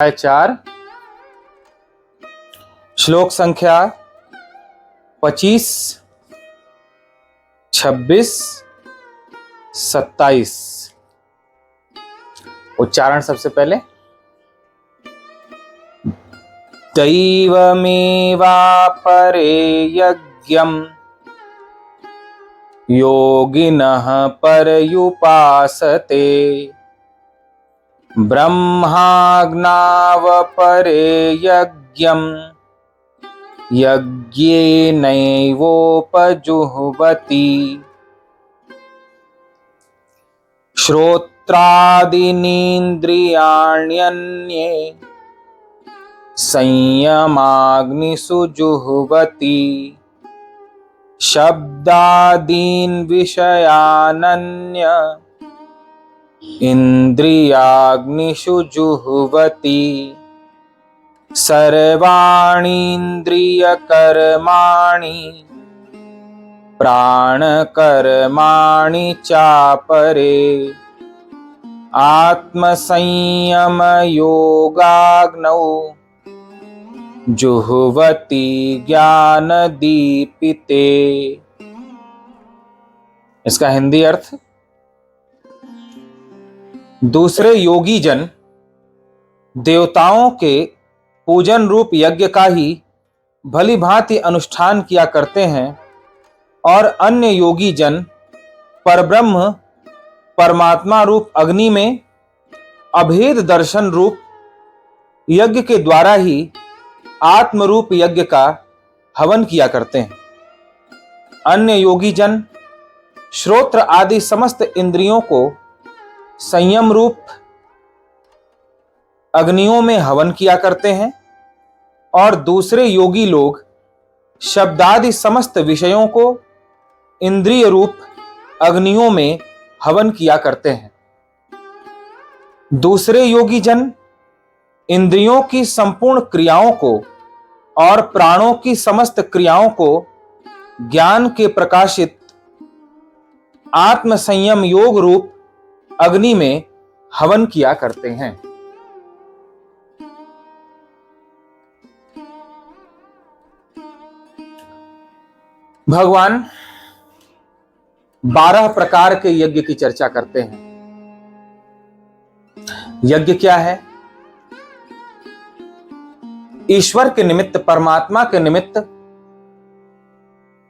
4 श्लोक संख्या 25, 26, 27। उच्चारण सबसे पहले। दैवमेवापरे यज्ञं योगिनः पर्युपासते ब्रह्माज्ञावपरे यज्ञं यज्ञेनैवोपजुह्वति श्रोत्रादीनीन्द्रियाण्यन्ये संयमाग्निषु जुह्वति शब्दादीन् विषयानन्य इन्द्रियाग्निषु जुह्वति सर्वाणीन्द्रियकर्माणि प्राणकर्माणि चापरे आत्मसंयमयोगाग्नौ जुह्वति ज्ञानदीपिते। इसका हिंदी अर्थ, दूसरे योगी जन देवताओं के पूजन रूप यज्ञ का ही भली भांति अनुष्ठान किया करते हैं और अन्य योगी जन परब्रह्म परमात्मा रूप अग्नि में अभेद दर्शन रूप यज्ञ के द्वारा ही आत्म रूप यज्ञ का हवन किया करते हैं। अन्य योगी जन श्रोत्र आदि समस्त इंद्रियों को संयम रूप अग्नियों में हवन किया करते हैं और दूसरे योगी लोग शब्दादि समस्त विषयों को इंद्रिय रूप अग्नियों में हवन किया करते हैं। दूसरे योगी जन इंद्रियों की संपूर्ण क्रियाओं को और प्राणों की समस्त क्रियाओं को ज्ञान के प्रकाशित आत्म संयम योग रूप अग्नि में हवन किया करते हैं। भगवान 12 प्रकार के यज्ञ की चर्चा करते हैं। यज्ञ क्या है? ईश्वर के निमित्त, परमात्मा के निमित्त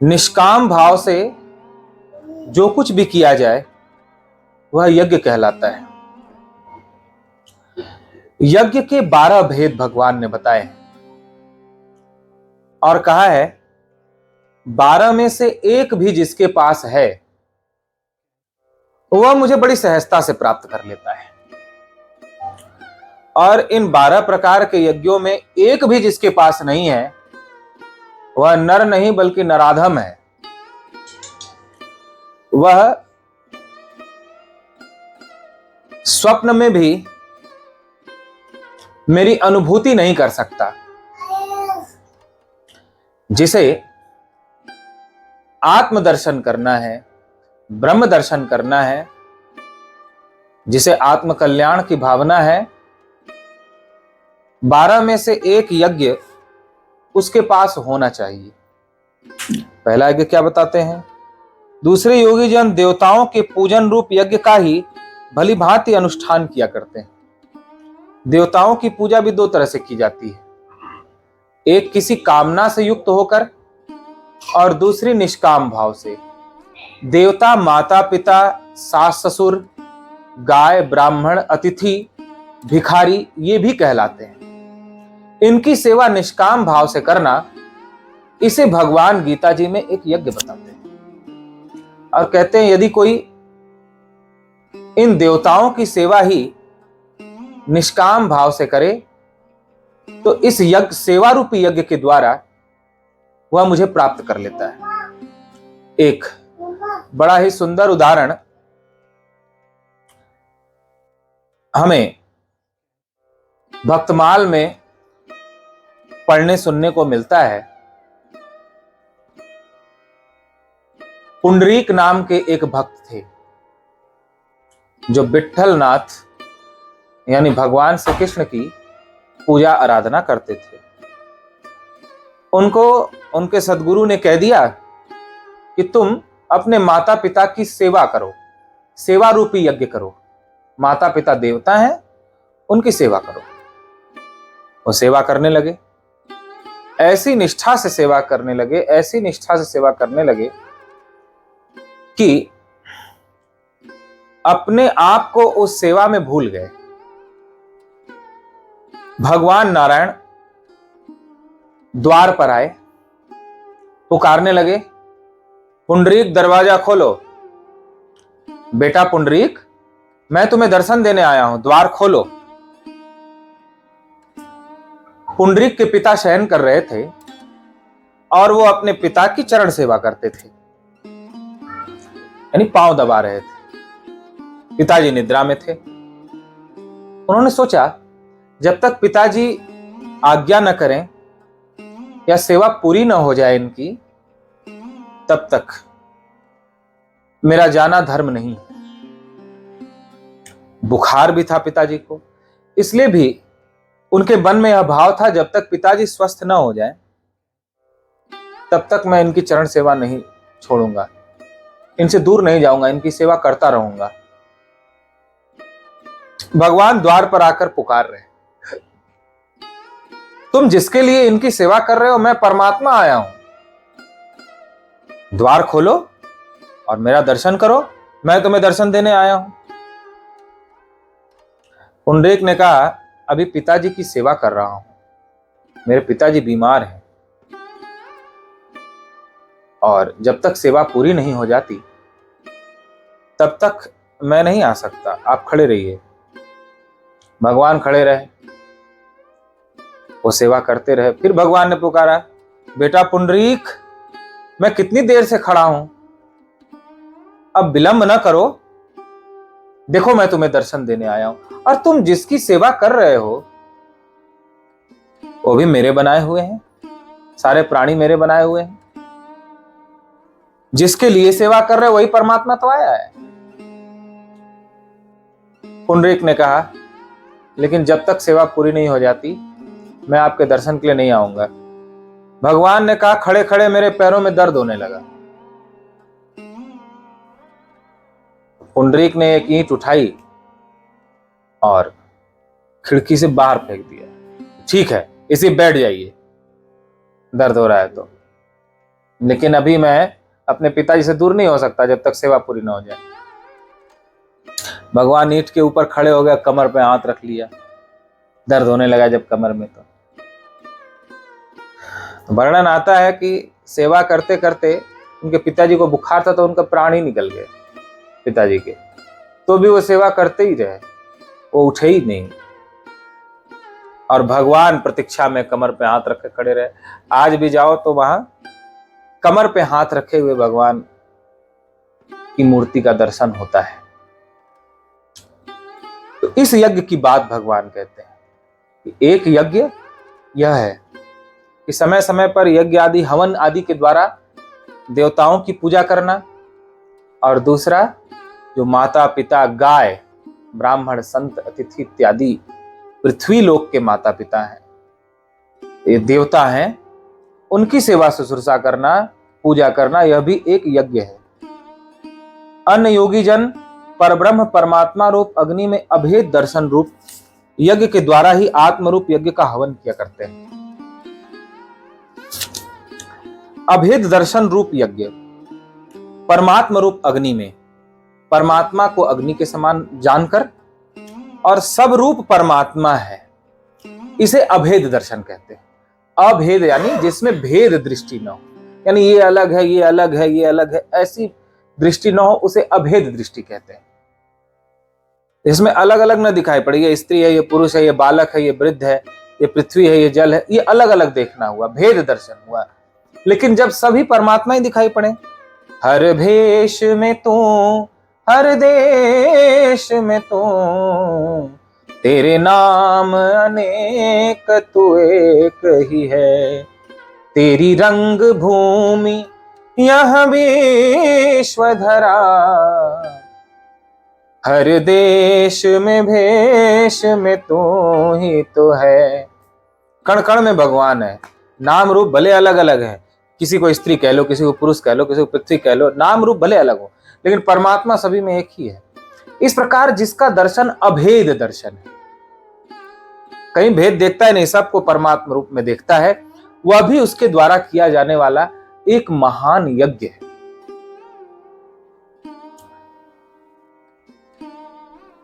निष्काम भाव से जो कुछ भी किया जाए वह यज्ञ कहलाता है। यज्ञ के 12 भेद भगवान ने बताए हैं और कहा है 12 में से एक भी जिसके पास है वह मुझे बड़ी सहजता से प्राप्त कर लेता है, और इन 12 प्रकार के यज्ञों में एक भी जिसके पास नहीं है वह नर नहीं बल्कि नराधम है। वह स्वप्न में भी मेरी अनुभूति नहीं कर सकता। जिसे आत्मदर्शन करना है, ब्रह्म दर्शन करना है, जिसे आत्म कल्याण की भावना है, 12 में से एक यज्ञ उसके पास होना चाहिए। पहला यज्ञ क्या बताते हैं? दूसरे योगी जन देवताओं के पूजन रूप यज्ञ का ही भली भांति अनुष्ठान किया करते हैं। देवताओं की पूजा भी 2 तरह से की जाती है, एक किसी कामना से युक्त होकर और दूसरी निष्काम भाव से। देवता माता पिता, सास ससुर, गाय, ब्राह्मण, अतिथि, भिखारी ये भी कहलाते हैं। इनकी सेवा निष्काम भाव से करना, इसे भगवान गीता जी में एक यज्ञ बताते हैं और कहते हैं यदि कोई इन देवताओं की सेवा ही निष्काम भाव से करे तो इस यज्ञ, सेवा रूपी यज्ञ के द्वारा वह मुझे प्राप्त कर लेता है। एक बड़ा ही सुंदर उदाहरण हमें भक्तमाल में पढ़ने सुनने को मिलता है। पुंडरीक नाम के एक भक्त थे जो विट्ठल नाथ यानी भगवान श्री कृष्ण की पूजा आराधना करते थे। उनको उनके सद्गुरु ने कह दिया कि तुम अपने माता पिता की सेवा करो, सेवा रूपी यज्ञ करो। माता पिता देवता हैं, उनकी सेवा करो। वो सेवा करने लगे, ऐसी निष्ठा से सेवा करने लगे, ऐसी निष्ठा से सेवा करने लगे कि अपने आप को उस सेवा में भूल गए। भगवान नारायण द्वार पर आए, पुकारने लगे, पुंडरीक दरवाजा खोलो। बेटा पुंडरीक, मैं तुम्हें दर्शन देने आया हूं, द्वार खोलो। पुंडरीक के पिता शयन कर रहे थे और वो अपने पिता की चरण सेवा करते थे, यानी पांव दबा रहे थे। पिताजी निद्रा में थे। उन्होंने सोचा जब तक पिताजी आज्ञा न करें या सेवा पूरी न हो जाए इनकी, तब तक मेरा जाना धर्म नहीं। बुखार भी था पिताजी को, इसलिए भी उनके मन में यह भाव था जब तक पिताजी स्वस्थ न हो जाए तब तक मैं इनकी चरण सेवा नहीं छोड़ूंगा, इनसे दूर नहीं जाऊंगा, इनकी सेवा करता रहूंगा। भगवान द्वार पर आकर पुकार रहे, तुम जिसके लिए इनकी सेवा कर रहे हो, मैं परमात्मा आया हूं, द्वार खोलो और मेरा दर्शन करो, मैं तुम्हें दर्शन देने आया हूं। पुंडरीक ने कहा, अभी पिताजी की सेवा कर रहा हूं, मेरे पिताजी बीमार हैं और जब तक सेवा पूरी नहीं हो जाती तब तक मैं नहीं आ सकता, आप खड़े रहिए। भगवान खड़े रहे, वो सेवा करते रहे। फिर भगवान ने पुकारा, बेटा पुंडरीक, मैं कितनी देर से खड़ा हूं, अब विलंब न करो, देखो मैं तुम्हें दर्शन देने आया हूं। और तुम जिसकी सेवा कर रहे हो वो भी मेरे बनाए हुए हैं, सारे प्राणी मेरे बनाए हुए हैं। जिसके लिए सेवा कर रहे हो वही परमात्मा तो आया है। पुंडरीक ने कहा, लेकिन जब तक सेवा पूरी नहीं हो जाती मैं आपके दर्शन के लिए नहीं आऊंगा। भगवान ने कहा, खड़े खड़े मेरे पैरों में दर्द होने लगा। पुंडरीक ने एक ईंट उठाई और खिड़की से बाहर फेंक दिया। ठीक है, इसी बैठ जाइए, दर्द हो रहा है तो, लेकिन अभी मैं अपने पिताजी से दूर नहीं हो सकता जब तक सेवा पूरी ना हो जाए। भगवान ईंट के ऊपर खड़े हो गए, कमर पे हाथ रख लिया, दर्द होने लगा जब कमर में। तो वर्णन आता है कि सेवा करते करते उनके पिताजी को बुखार था तो उनका प्राण ही निकल गए पिताजी के, तो भी वो सेवा करते ही रहे, वो उठे ही नहीं और भगवान प्रतीक्षा में कमर पे हाथ रखे खड़े रहे। आज भी जाओ तो वहां कमर पे हाथ रखे हुए भगवान की मूर्ति का दर्शन होता है। तो इस यज्ञ की बात भगवान कहते हैं कि एक यज्ञ यह है कि समय समय पर यज्ञ आदि हवन आदि के द्वारा देवताओं की पूजा करना, और दूसरा जो माता पिता गाय ब्राह्मण संत अतिथि इत्यादि पृथ्वी लोक के माता पिता हैं, ये देवता हैं, उनकी सेवा शुश्रूषा करना, पूजा करना, यह भी एक यज्ञ है। अन्य योगी जन परब्रह्म परमात्मा रूप अग्नि में अभेद दर्शन रूप यज्ञ के द्वारा ही आत्म रूप यज्ञ का हवन किया करते हैं। अभेद दर्शन रूप यज्ञ परमात्मा रूप अग्नि में परमात्मा को अग्नि के समान जानकर, और सब रूप परमात्मा है, इसे अभेद दर्शन कहते हैं। अभेद यानी जिसमें भेद दृष्टि न हो, यानी ये अलग है, ये अलग है, ये अलग है, ऐसी दृष्टि न हो, उसे अभेद दृष्टि कहते हैं। इसमें अलग अलग न दिखाई पड़े, ये स्त्री है, ये पुरुष है, ये बालक है, ये वृद्ध है, ये पृथ्वी है, ये जल है, ये अलग अलग देखना हुआ, भेद दर्शन हुआ। लेकिन जब सभी परमात्मा ही दिखाई पड़े, हर भेष में तू, हर देश में तू, तेरे नाम अनेक तू एक ही है, तेरी रंग भूमि यह विश्व धरा, हर देश में भेष में तू ही तो है, कण कण में भगवान है। नाम रूप भले अलग अलग है, किसी को स्त्री कह लो, किसी को पुरुष कह लो, किसी को पृथ्वी कह लो, नाम रूप भले अलग हो, लेकिन परमात्मा सभी में एक ही है। इस प्रकार जिसका दर्शन अभेद दर्शन है, कहीं भेद देखता है नहीं, सबको परमात्मा रूप में देखता है, वह भी उसके द्वारा किया जाने वाला एक महान यज्ञ है।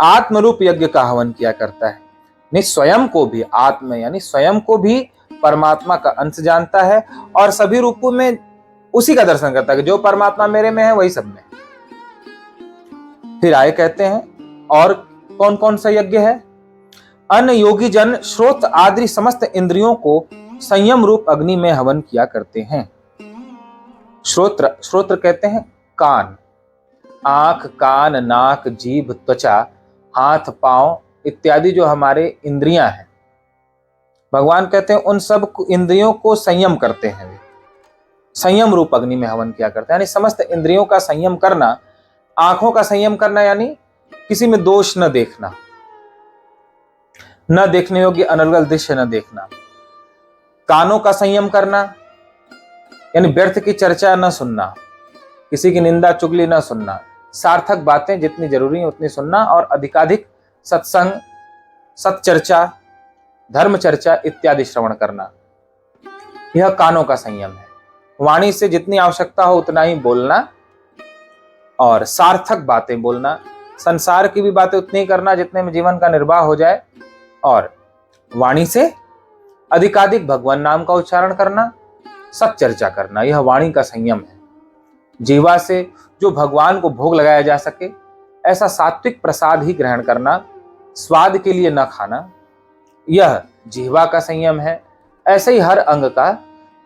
आत्मरूप यज्ञ का हवन किया करता है, नहीं स्वयं को भी, आत्म यानी स्वयं को भी परमात्मा का अंश जानता है और सभी रूपों में उसी का दर्शन करता है कि जो परमात्मा मेरे में है वही सब में। फिर आए कहते हैं और कौन कौन सा यज्ञ है। अन्य योगी जन श्रोत्र आदि समस्त इंद्रियों को संयम रूप अग्नि में हवन किया करते हैं। श्रोत्र, श्रोत्र कहते हैं कान, आंख, कान, नाक, जीभ, त्वचा, हाथ, पांव इत्यादि जो हमारे इंद्रियां हैं, भगवान कहते हैं उन सब इंद्रियों को संयम करते हैं वे, संयम रूप अग्नि में हवन किया करते हैं। यानी समस्त इंद्रियों का संयम करना, आंखों का संयम करना यानी किसी में दोष न देखना, न देखने योग्य अनर्गल दृश्य न देखना। कानों का संयम करना यानी व्यर्थ की चर्चा न सुनना, किसी की निंदा चुगली न सुनना, सार्थक बातें जितनी जरूरी है उतनी सुनना और अधिकाधिक सत्संग, सत्चर्चा, धर्म चर्चा इत्यादि श्रवण करना, यह कानों का संयम है। वाणी से जितनी आवश्यकता हो उतना ही बोलना और सार्थक बातें बोलना, संसार की भी बातें उतनी ही करना जितने में जीवन का निर्वाह हो जाए, और वाणी से अधिकाधिक भगवान नाम का उच्चारण करना, सत्चर्चा करना, यह वाणी का संयम है। जीवा से जो भगवान को भोग लगाया जा सके ऐसा सात्विक प्रसाद ही ग्रहण करना, स्वाद के लिए न खाना, यह जीवा का संयम है। ऐसे ही हर अंग का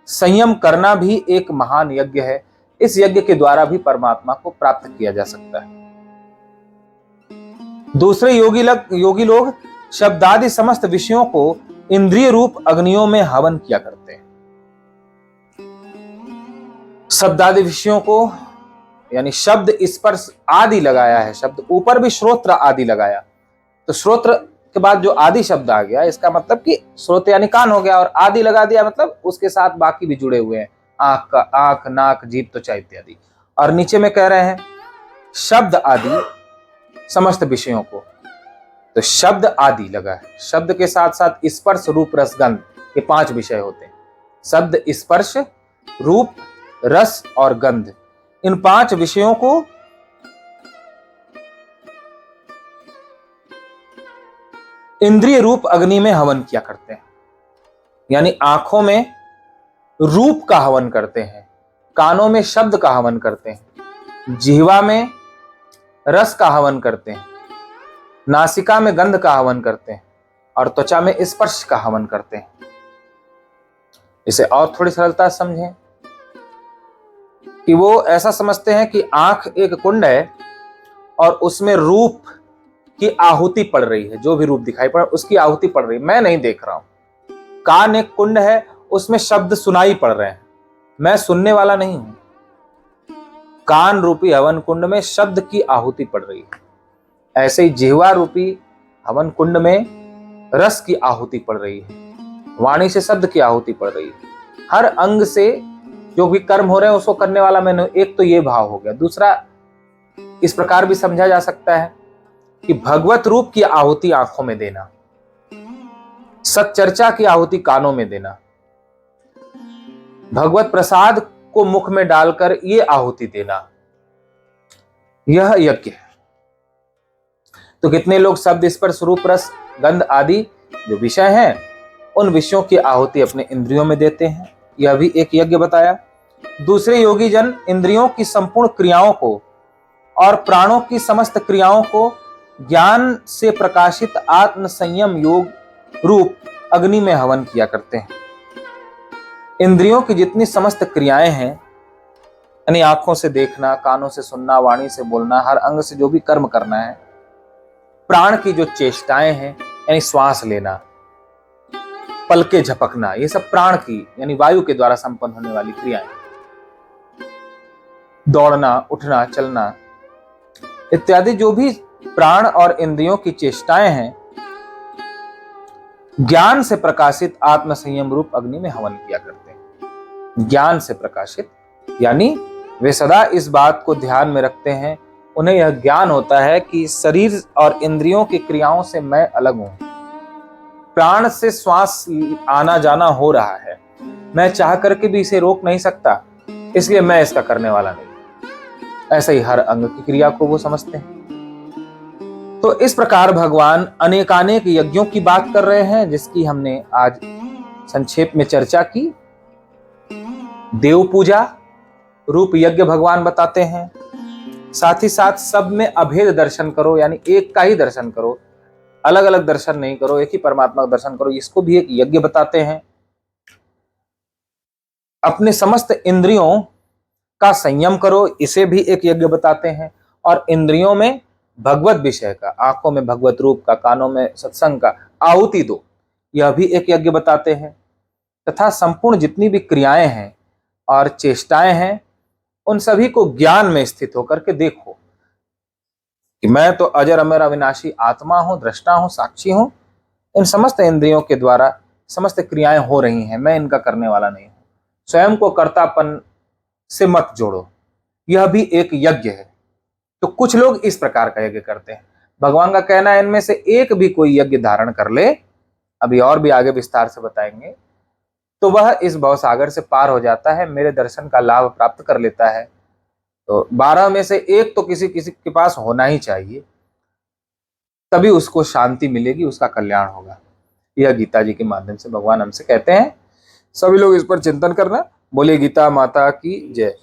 संयम करना भी एक महान यज्ञ है। इस यज्ञ के द्वारा भी परमात्मा को प्राप्त किया जा सकता है। दूसरे योगी लोग शब्दादि समस्त विषयों को इंद्रिय रूप अग्नियों में हवन किया करते हैं। शब्दादि विषयों को यानी शब्द स्पर्श आदि लगाया है, शब्द ऊपर भी श्रोत्र आदि लगाया, तो श्रोत्र के बाद जो आदि शब्द आ गया इसका मतलब कि श्रोत्र यानी कान हो गया, और आदि लगा दिया मतलब उसके साथ बाकी भी जुड़े हुए हैं, आंख, नाक, जीभ, त्वचा इत्यादि। और नीचे में कह रहे हैं शब्द आदि समस्त विषयों को, तो शब्द आदि लगा है, शब्द के साथ साथ स्पर्श, रूप, रस, गंध, ये 5 विषय होते हैं। शब्द, स्पर्श, रूप, रस और गंध, इन 5 विषयों को इंद्रिय रूप अग्नि में हवन किया करते हैं। यानी आंखों में रूप का हवन करते हैं, कानों में शब्द का हवन करते हैं, जिह्वा में रस का हवन करते हैं, नासिका में गंध का हवन करते हैं और त्वचा में स्पर्श का हवन करते हैं। इसे और थोड़ी सरलता समझें कि वो ऐसा समझते हैं कि आंख एक कुंड है और उसमें रूप की आहुति पड़ रही है, जो भी रूप दिखाई पड़ उसकी आहुति पड़ रही है, मैं नहीं देख रहा हूं। कान एक कुंड है, उसमें शब्द सुनाई पड़ रहे हैं, मैं सुनने वाला नहीं हूं। कान रूपी हवन कुंड में शब्द की आहुति पड़ रही है। ऐसे ही जिह्वा रूपी हवन कुंड में रस की आहुति पड़ रही है, वाणी से शब्द की आहुति पड़ रही है। हर अंग से जो भी कर्म हो रहे हैं उसको करने वाला मैंने, एक तो ये भाव हो गया। दूसरा इस प्रकार भी समझा जा सकता है कि भगवत रूप की आहुति आंखों में देना, सच्चर्चा की आहुति कानों में देना, भगवत प्रसाद को मुख में डालकर ये आहुति देना, यह यज्ञ है। तो कितने लोग शब्द, स्पर्श, रूप, रस, गंध आदि जो विषय हैं उन विषयों की आहुति अपने इंद्रियों में देते हैं, यह भी एक यज्ञ बताया। दूसरे योगी जन इंद्रियों की संपूर्ण क्रियाओं को और प्राणों की समस्त क्रियाओं को ज्ञान से प्रकाशित आत्म संयम योग रूप अग्नि में हवन किया करते हैं। इंद्रियों की जितनी समस्त क्रियाएं हैं, यानी आंखों से देखना, कानों से सुनना, वाणी से बोलना, हर अंग से जो भी कर्म करना है, प्राण की जो चेष्टाएं हैं यानी श्वास लेना, पलके झपकना, ये सब प्राण की यानी वायु के द्वारा संपन्न होने वाली क्रियाएं, दौड़ना, उठना, चलना इत्यादि जो भी प्राण और इंद्रियों की चेष्टाएं हैं, ज्ञान से प्रकाशित आत्म संयम रूप अग्नि में हवन किया करते हैं। ज्ञान से प्रकाशित यानी वे सदा इस बात को ध्यान में रखते हैं, उन्हें यह ज्ञान होता है कि शरीर और इंद्रियों की क्रियाओं से मैं अलग हूं। प्राण से श्वास आना जाना हो रहा है, मैं चाह करके भी इसे रोक नहीं सकता, इसलिए मैं इसका करने वाला नहीं। ऐसे ही हर अंग की क्रिया को वो समझते हैं। तो इस प्रकार भगवान अनेकानेक यज्ञों की बात कर रहे हैं, जिसकी हमने आज संक्षेप में चर्चा की। देव पूजा रूप यज्ञ भगवान बताते हैं, साथ ही साथ सब में अभेद दर्शन करो, यानी एक का ही दर्शन करो, अलग अलग दर्शन नहीं करो, एक ही परमात्मा का दर्शन करो, इसको भी एक यज्ञ बताते हैं। अपने समस्त इंद्रियों का संयम करो, इसे भी एक यज्ञ बताते हैं। और इंद्रियों में भगवत विषय का, आंखों में भगवत रूप का, कानों में सत्संग का आहुति दो, यह भी एक यज्ञ बताते हैं। तथा संपूर्ण जितनी भी क्रियाएं हैं और चेष्टाएं हैं, उन सभी को ज्ञान में स्थित होकर के देखो कि मैं तो अजर अमर अविनाशी आत्मा हूं, दृष्टा हूं, साक्षी हूं। इन समस्त इंद्रियों के द्वारा समस्त क्रियाएं हो रही हैं, मैं इनका करने वाला नहीं हूं। स्वयं को कर्तापन से मत जोड़ो, यह भी एक यज्ञ है। तो कुछ लोग इस प्रकार का यज्ञ करते हैं। भगवान का कहना है इनमें से एक भी कोई यज्ञ धारण कर ले, अभी और भी आगे विस्तार से बताएंगे, तो वह इस भवसागर से पार हो जाता है, मेरे दर्शन का लाभ प्राप्त कर लेता है। तो 12 में से एक तो किसी किसी के पास होना ही चाहिए, तभी उसको शांति मिलेगी, उसका कल्याण होगा। यह गीता जी के माध्यम से भगवान हमसे कहते हैं। सभी लोग इस पर चिंतन करना। बोले गीता माता की जय।